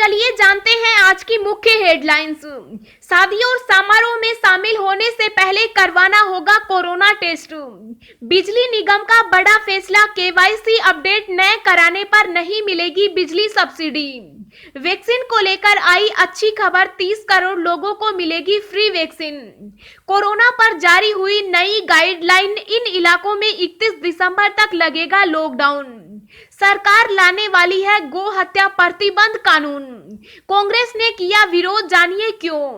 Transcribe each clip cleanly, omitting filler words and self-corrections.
चलिए जानते हैं आज की मुख्य हेडलाइंस। शादी और समारोह में शामिल होने से पहले करवाना होगा कोरोना टेस्ट। बिजली निगम का बड़ा फैसला, केवाईसी अपडेट न कराने पर नहीं मिलेगी बिजली सब्सिडी। वैक्सीन को लेकर आई अच्छी खबर, 30 करोड़ लोगों को मिलेगी फ्री वैक्सीन। कोरोना पर जारी हुई नई गाइडलाइन, इन इलाकों में 31 दिसंबर तक लगेगा लॉकडाउन। सरकार लाने वाली है गो हत्या प्रतिबंध कानून। कांग्रेस ने किया विरोध, जानिए क्यों।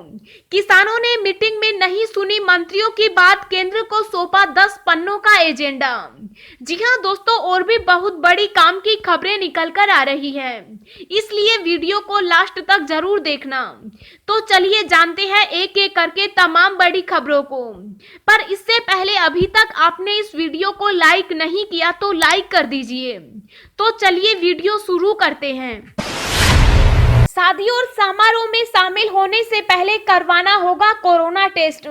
किसानों ने मीटिंग में नहीं सुनी मंत्रियों की बात, केंद्र को सौंपा 10 पन्नों का एजेंडा। जी हां दोस्तों, और भी बहुत बड़ी काम की खबरें निकल कर आ रही हैं, इसलिए वीडियो को लास्ट तक जरूर देखना। तो चलिए जानते हैं एक एक करके तमाम बड़ी खबरों को। पर इससे पहले अभी तक आपने इस वीडियो को लाइक नहीं किया तो लाइक कर दीजिए। तो चलिए वीडियो शुरू करते हैं। शादी और समारोह में शामिल होने से पहले करवाना होगा कोरोना टेस्ट।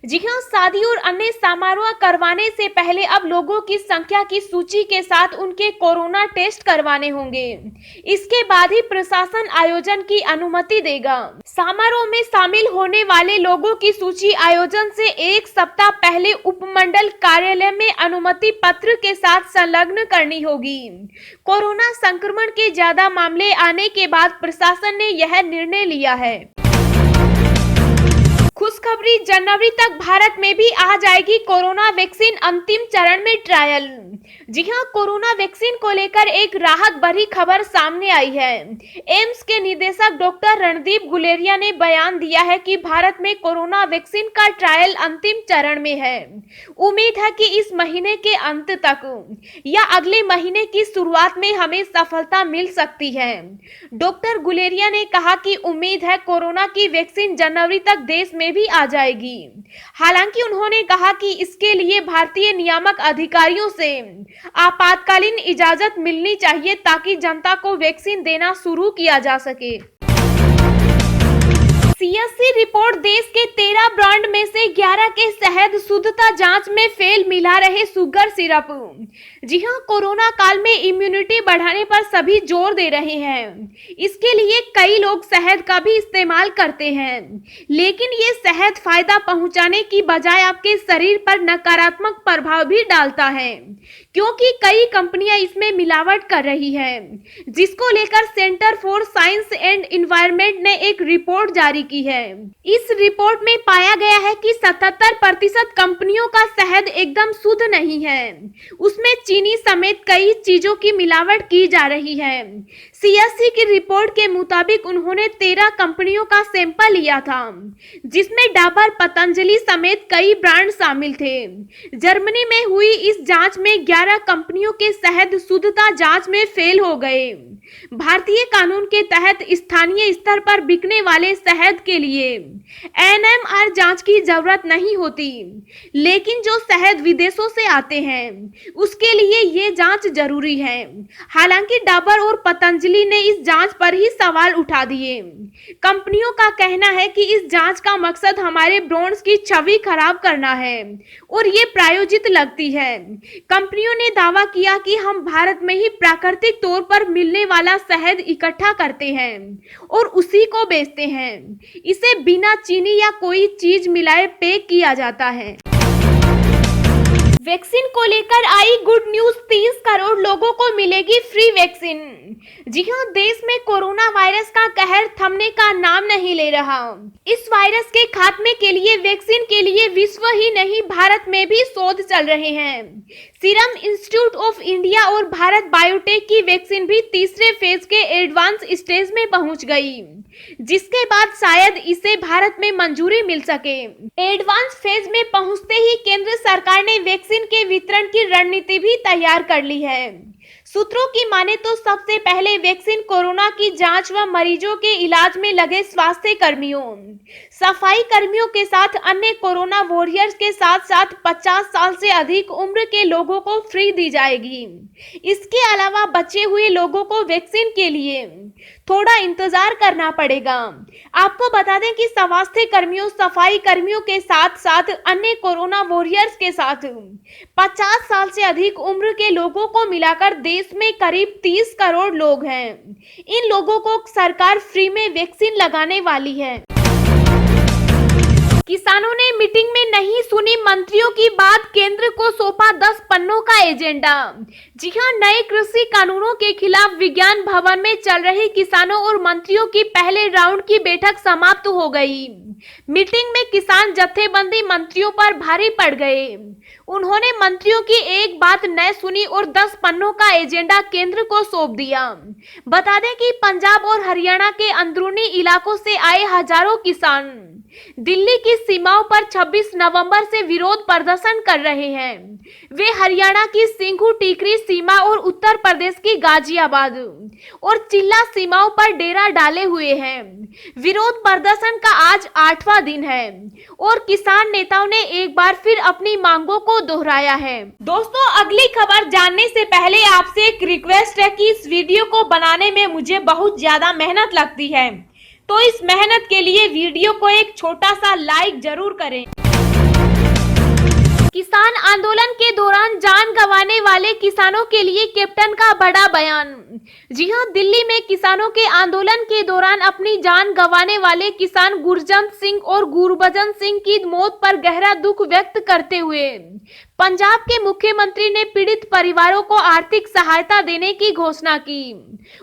जी हां, शादी और अन्य समारोह करवाने से पहले अब लोगों की संख्या की सूची के साथ उनके कोरोना टेस्ट करवाने होंगे। इसके बाद ही प्रशासन आयोजन की अनुमति देगा। समारोह में शामिल होने वाले लोगों की सूची आयोजन से एक सप्ताह पहले उपमंडल कार्यालय में अनुमति पत्र के साथ संलग्न करनी होगी। कोरोना संक्रमण के ज्यादा मामले आने के बाद प्रशासन ने यह निर्णय लिया है। खुशखबरी, जनवरी तक भारत में भी आ जाएगी कोरोना वैक्सीन, अंतिम चरण में ट्रायल। जी हां, कोरोना वैक्सीन को लेकर एक राहत भरी खबर सामने आई है। एम्स के निदेशक डॉक्टर रणदीप गुलेरिया ने बयान दिया है कि भारत में कोरोना वैक्सीन का ट्रायल अंतिम चरण में है। उम्मीद है कि इस महीने के अंत तक या अगले महीने की शुरुआत में हमें सफलता मिल सकती है। डॉक्टर गुलेरिया ने कहा कि उम्मीद है कोरोना की वैक्सीन जनवरी तक देश में भी आ जाएगी। हालांकि उन्होंने कहा कि इसके लिए भारतीय नियामक अधिकारियों से आपातकालीन इजाजत मिलनी चाहिए ताकि जनता को वैक्सीन देना शुरू किया जा सके। सीएससी रिपोर्ट, देश के 13 ब्रांड में से 11 के शहद शुद्धता जांच में फेल, मिला रहे शुगर सिरप। जी हां, कोरोना काल में इम्यूनिटी बढ़ाने पर सभी जोर दे रहे हैं। इसके लिए कई लोग शहद का भी इस्तेमाल करते हैं, लेकिन ये शहद फायदा पहुंचाने की बजाय आपके शरीर पर नकारात्मक प्रभाव भी डालता है, क्योंकि कई कंपनियां इसमें मिलावट कर रही है, जिसको लेकर centre for science and environment ने एक रिपोर्ट जारी की है। इस रिपोर्ट में पाया गया है कि 77% कंपनियों का शहद एकदम शुद्ध नहीं है, उसमें चीनी समेत कई चीजों की मिलावट की जा रही है। सीएससी की रिपोर्ट के मुताबिक उन्होंने 13 कंपनियों का सैंपल लिया था, जिसमें डाबर, पतंजलि समेत कई ब्रांड शामिल थे। जर्मनी में हुई इस जांच में 11 कंपनियों के शहद शुद्धता जांच में फेल हो गए। भारतीय कानून के तहत स्थानीय स्तर पर बिकने वाले शहद के लिए एनएमआर जांच की जरूरत नहीं होती, लेकिन जो शहद विदेशों से आते हैं उसके लिए ये जांच जरूरी है। हालांकि डाबर और पतंजलि ने इस जांच पर ही सवाल उठा दिए। कंपनियों का कहना है कि इस जांच का मकसद हमारे ब्रांड्स की छवि खराब करना है और ये प्रायोजित लगती है। कंपनियों ने दावा किया कि हम भारत में ही प्राकृतिक तौर पर मिलने वाला शहद इकट्ठा करते हैं और उसी को बेचते हैं। इसे बिना चीनी या कोई चीज मिलाए पैक किया जाता है। वैक्सीन को लेकर आई गुड न्यूज, 30 करोड़ लोगों को मिलेगी फ्री वैक्सीन। जी हां, देश में कोरोना वायरस का कहर थमने का नाम नहीं ले रहा। इस वायरस के खात्मे के लिए वैक्सीन के लिए विश्व ही नहीं भारत में भी शोध चल रहे हैं। सीरम इंस्टीट्यूट ऑफ इंडिया और भारत बायोटेक की वैक्सीन भी तीसरे फेज के एडवांस स्टेज में पहुंच गई, जिसके बाद शायद इसे भारत में मंजूरी मिल सके। एडवांस फेज में पहुंचते ही केंद्र सरकार ने वैक्सीन के वितरण की रणनीति भी तैयार कर ली है। सूत्रों की माने तो सबसे पहले वैक्सीन कोरोना की जांच व मरीजों के इलाज में लगे स्वास्थ्य कर्मियों, सफाई कर्मियों के साथ अन्य कोरोना वॉरियर्स के साथ साथ 50 साल से अधिक उम्र के लोगों को फ्री दी जाएगी। इसके अलावा बचे हुए लोगों को वैक्सीन के लिए थोड़ा इंतजार करना पड़ेगा। आपको बता दें कि स्वास्थ्य कर्मियों, सफाई कर्मियों के साथ साथ अन्य कोरोना वॉरियर्स के साथ 50 साल से अधिक उम्र के लोगों को मिलाकर देश देश में करीब 30 करोड़ लोग हैं। इन लोगों को सरकार फ्री में वैक्सीन लगाने वाली है। किसानों ने मीटिंग में नहीं सुनी मंत्रियों की बात, केंद्र को सौंपा 10 पन्नों का एजेंडा। जी हां, नए कृषि कानूनों के खिलाफ विज्ञान भवन में चल रही किसानों और मंत्रियों की पहले राउंड की बैठक समाप्त हो गई। मीटिंग में किसान जत्थेबंदी मंत्रियों पर भारी पड़ गए। उन्होंने मंत्रियों की एक बात न सुनी और 10 पन्नों का एजेंडा केंद्र को सौंप दिया। बता दें कि पंजाब और हरियाणा के अंदरूनी इलाकों से आए हजारों किसान दिल्ली की सीमाओं पर 26 नवंबर से विरोध प्रदर्शन कर रहे हैं। वे हरियाणा की सिंघू टीकरी सीमा और उत्तर प्रदेश की गाजियाबाद और चिल्ला सीमाओं पर डेरा डाले हुए हैं। विरोध प्रदर्शन का आज 8वां दिन है और किसान नेताओं ने एक बार फिर अपनी मांगों को दोहराया है। दोस्तों, अगली खबर जानने से पहले आपसे एक रिक्वेस्ट है कि इस वीडियो को बनाने में मुझे बहुत ज्यादा मेहनत लगती है, तो इस मेहनत के लिए वीडियो को एक छोटा सा लाइक जरूर करें। किसान आंदोलन के दौरान जान गंवाने वाले किसानों के लिए कैप्टन का बड़ा बयान। जी हां, दिल्ली में किसानों के आंदोलन के दौरान अपनी जान गंवाने वाले किसान गुरजंत सिंह और गुरबचन सिंह की मौत पर गहरा दुख व्यक्त करते हुए पंजाब के मुख्यमंत्री ने पीड़ित परिवारों को आर्थिक सहायता देने की घोषणा की।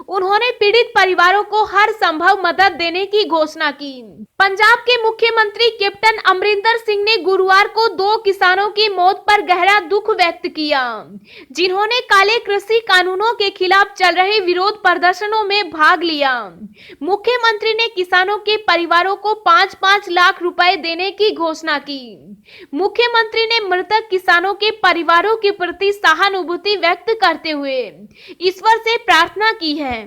उन्होंने पीड़ित परिवारों को हर संभव मदद देने की घोषणा की। पंजाब के मुख्यमंत्री कैप्टन अमरिंदर सिंह ने गुरुवार को 2 किसानों की मौत पर गहरा दुख व्यक्त किया, जिन्होंने काले कृषि कानूनों के खिलाफ चल रहे विरोध प्रदर्शनों में भाग लिया। मुख्यमंत्री ने किसानों के परिवारों को 5-5 लाख रुपए देने की घोषणा की। मुख्यमंत्री ने मृतक किसानों के परिवारों के प्रति सहानुभूति व्यक्त करते हुए ईश्वर से प्रार्थना की है।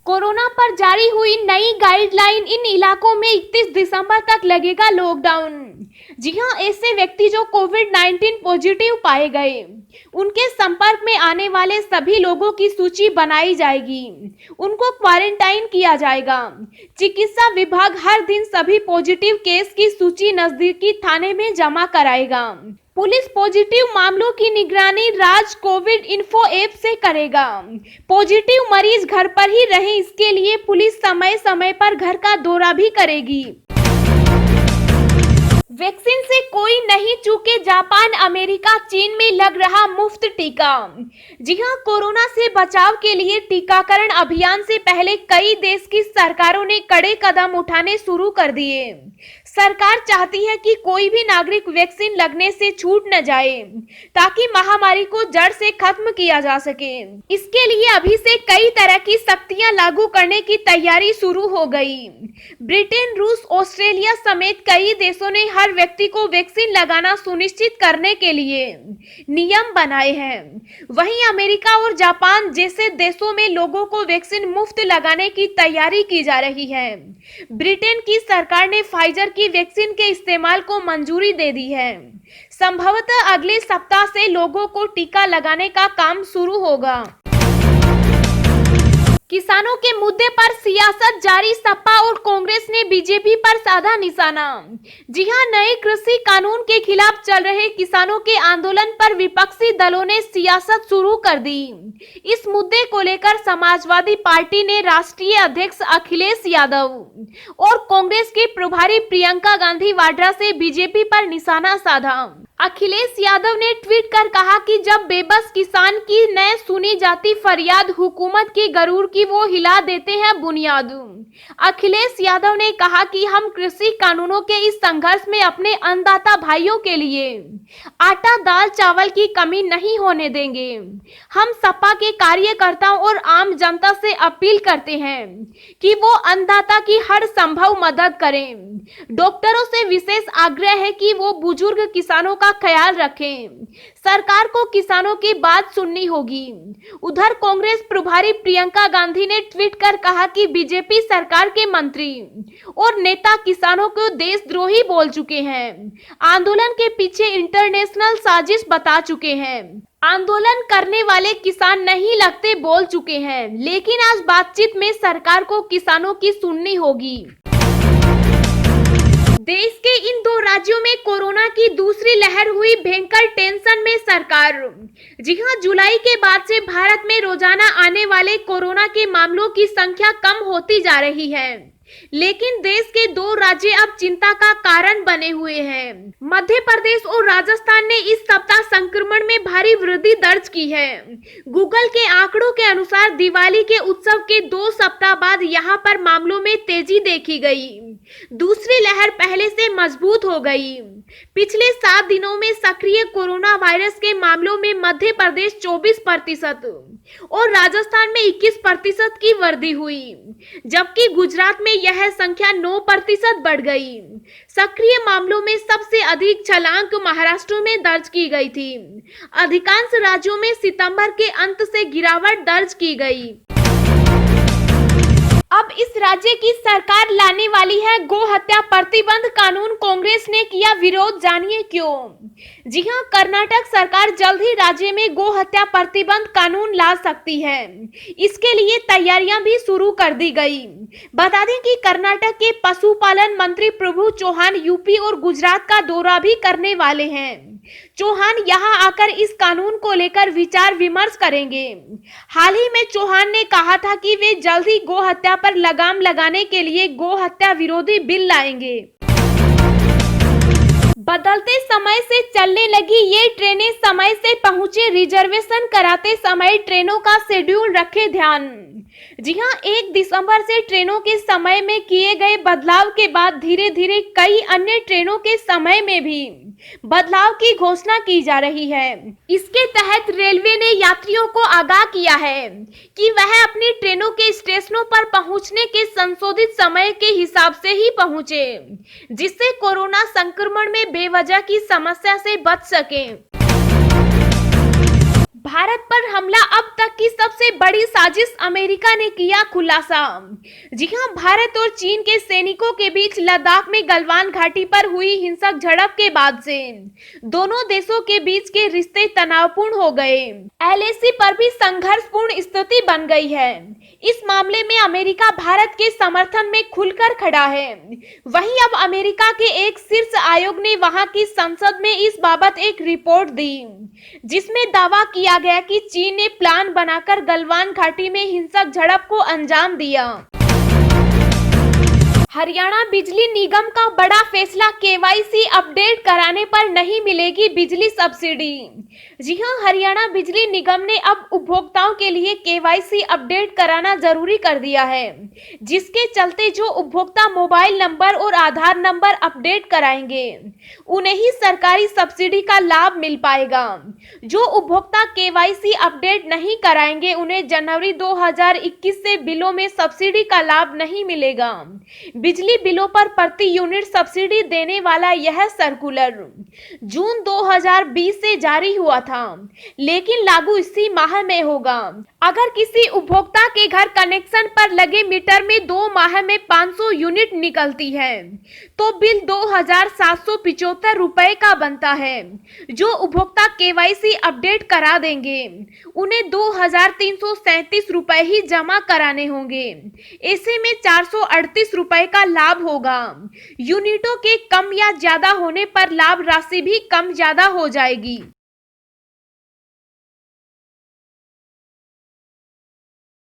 कोरोना पर जारी हुई नई गाइडलाइन, इन इलाकों में 31 दिसंबर तक लगेगा लॉकडाउन। जी हां, ऐसे व्यक्ति जो कोविड-19 पॉजिटिव पाए गए, उनके संपर्क में आने वाले सभी लोगों की सूची बनाई जाएगी, उनको क्वारंटाइन किया जाएगा। चिकित्सा विभाग हर दिन सभी पॉजिटिव केस की सूची नजदीकी थाने में जमा कराएगा। पुलिस पॉजिटिव मामलों की निगरानी राज कोविड इन्फो ऐप से करेगा। पॉजिटिव मरीज घर पर ही रहें, इसके लिए पुलिस समय समय पर घर का दौरा भी करेगी। वैक्सीन से कोई नहीं चूके, जापान, अमेरिका, चीन में लग रहा मुफ्त टीका। जी हां, कोरोना से बचाव के लिए टीकाकरण अभियान से पहले कई देश की सरकारों ने कड़े कदम उठाने शुरू कर दिए। सरकार चाहती है कि कोई भी नागरिक वैक्सीन लगने से छूट न जाए, ताकि महामारी को जड़ से खत्म किया जा सके। इसके लिए अभी से कई तरह की सख्तियां लागू करने की तैयारी शुरू हो गई। ब्रिटेन, रूस, ऑस्ट्रेलिया समेत कई देशों ने हर व्यक्ति को वैक्सीन लगाना सुनिश्चित करने के लिए नियम बनाए हैं। वहीं अमेरिका और जापान जैसे देशों में लोगों को वैक्सीन मुफ्त लगाने की तैयारी की जा रही है। ब्रिटेन की सरकार ने फाइजर की वैक्सीन के इस्तेमाल को मंजूरी दे दी है। संभवतः अगले सप्ताह से लोगों को टीका लगाने का काम शुरू होगा। किसानों के मुद्दे पर सियासत जारी, सपा और कांग्रेस ने बीजेपी पर साधा निशाना। जी हां, नए कृषि कानून के खिलाफ चल रहे किसानों के आंदोलन पर विपक्षी दलों ने सियासत शुरू कर दी। इस मुद्दे को लेकर समाजवादी पार्टी ने राष्ट्रीय अध्यक्ष अखिलेश यादव और कांग्रेस की प्रभारी प्रियंका गांधी वाड्रा से बीजेपी पर निशाना साधा। अखिलेश यादव ने ट्वीट कर कहा कि जब बेबस किसान की न सुनी जाती फरियाद हुकूमत की गरूर की वो हिला देते हैं बुनियाद। अखिलेश यादव ने कहा कि हम कृषि कानूनों के इस संघर्ष में अपने अन्नदाता भाइयों के लिए आटा, दाल, चावल की कमी नहीं होने देंगे। हम सपा के कार्यकर्ताओं और आम जनता से अपील करते हैं कि वो अन्नदाता की हर संभव मदद करें। डॉक्टरों से विशेष आग्रह है कि वो बुजुर्ग किसानों का ख्याल रखें। सरकार को किसानों की बात सुननी होगी। उधर कांग्रेस प्रभारी प्रियंका गांधी ने ट्वीट कर कहा कि बीजेपी सरकार के मंत्री और नेता किसानों को देशद्रोही बोल चुके हैं, आंदोलन के पीछे इंटरनेशनल साजिश बता चुके हैं। आंदोलन करने वाले किसान नहीं लगते बोल चुके हैं, लेकिन आज बातचीत में सरकार को किसानों की सुननी होगी। देश के इन दो राज्यों में कोरोना की दूसरी लहर हुई भयंकर, टेंशन में सरकार। जी हां, जुलाई के बाद से भारत में रोजाना आने वाले कोरोना के मामलों की संख्या कम होती जा रही है, लेकिन देश के दो राज्य अब चिंता का कारण बने हुए हैं। मध्य प्रदेश और राजस्थान ने इस सप्ताह संक्रमण में भारी वृद्धि दर्ज की है। गूगल के आंकड़ों के अनुसार दिवाली के उत्सव के 2 सप्ताह बाद यहां पर मामलों में तेजी देखी गई। दूसरी लहर पहले से मजबूत हो गई। पिछले 7 दिनों में सक्रिय कोरोना वायरस के मामलों में मध्य प्रदेश 24% और राजस्थान में 21% की वृद्धि हुई, जबकि गुजरात में यह संख्या 9% बढ़ गई। सक्रिय मामलों में सबसे अधिक छलांग महाराष्ट्र में दर्ज की गई थी। अधिकांश राज्यों में सितंबर के अंत से गिरावट दर्ज की गई। अब इस राज्य की सरकार लाने वाली है गो हत्या प्रतिबंध कानून। कांग्रेस ने किया विरोध, जानिए क्यों। जी हां, कर्नाटक सरकार जल्द ही राज्य में गो हत्या प्रतिबंध कानून ला सकती है। इसके लिए तैयारियां भी शुरू कर दी गई। बता दें कि कर्नाटक के पशुपालन मंत्री प्रभु चौहान यूपी और गुजरात का दौरा भी करने वाले हैं। चौहान यहां आकर इस कानून को लेकर विचार विमर्श करेंगे। हाल ही में चौहान ने कहा था कि वे जल्द ही गो हत्या पर लगाम लगाने के लिए गो हत्या विरोधी बिल लाएंगे। बदलते समय से चलने लगी ये ट्रेनें, समय से पहुंचे, रिजर्वेशन कराते समय ट्रेनों का शेड्यूल रखें ध्यान। जी हां, 1 दिसंबर से ट्रेनों के समय में किए गए बदलाव के बाद धीरे धीरे कई अन्य ट्रेनों के समय में भी बदलाव की घोषणा की जा रही है। इसके तहत रेलवे ने यात्रियों को आगाह किया है कि वह अपनी ट्रेनों के स्टेशनों पर पहुंचने के संशोधित समय के हिसाब से ही पहुंचे, जिससे कोरोना संक्रमण में बेवजह की समस्या से बच सकें। भारत पर हमला, अब तक की सबसे बड़ी साजिश, अमेरिका ने किया खुलासा। जी हां, भारत और चीन के सैनिकों के बीच लद्दाख में गलवान घाटी पर हुई हिंसक झड़प के बाद से दोनों देशों के बीच के रिश्ते तनावपूर्ण हो गए। एलएसी पर भी संघर्षपूर्ण स्थिति बन गई है। इस मामले में अमेरिका भारत के समर्थन में खुलकर खड़ा है। वहीं अब अमेरिका के एक शीर्ष आयोग ने वहां की संसद में इस बाबत एक रिपोर्ट दी, जिसमें दावा किया गया कि चीन ने प्लान बनाकर गलवान घाटी में हिंसक झड़प को अंजाम दिया। हरियाणा बिजली निगम का बड़ा फैसला, केवाईसी अपडेट कराने पर नहीं मिलेगी बिजली सब्सिडी। जी हां, हरियाणा बिजली निगम ने अब उपभोक्ताओं के लिए केवाईसी अपडेट कराना जरूरी कर दिया है, जिसके चलते जो उपभोक्ता मोबाइल नंबर और आधार नंबर अपडेट कराएंगे उन्हें ही सरकारी सब्सिडी का लाभ मिल पाएगा। जो उपभोक्ता केवाईसी अपडेट नहीं कराएंगे उन्हें जनवरी 2021 से बिलों में सब्सिडी का लाभ नहीं मिलेगा। बिजली बिलों पर प्रति यूनिट सब्सिडी देने वाला यह सर्कुलर जून 2020 से जारी हुआ था, लेकिन लागू इसी माह में होगा। अगर किसी उपभोक्ता के घर कनेक्शन पर लगे मीटर में 2 माह में 500 यूनिट निकलती है तो बिल 2775 रुपए का बनता है। जो उपभोक्ता केवाईसी अपडेट करा देंगे उन्हें 2337 रुपए ही जमा कराने होंगे। ऐसे में 438 रुपए का लाभ होगा। यूनिटों के कम या ज्यादा होने पर लाभ राशि भी कम ज्यादा हो जाएगी।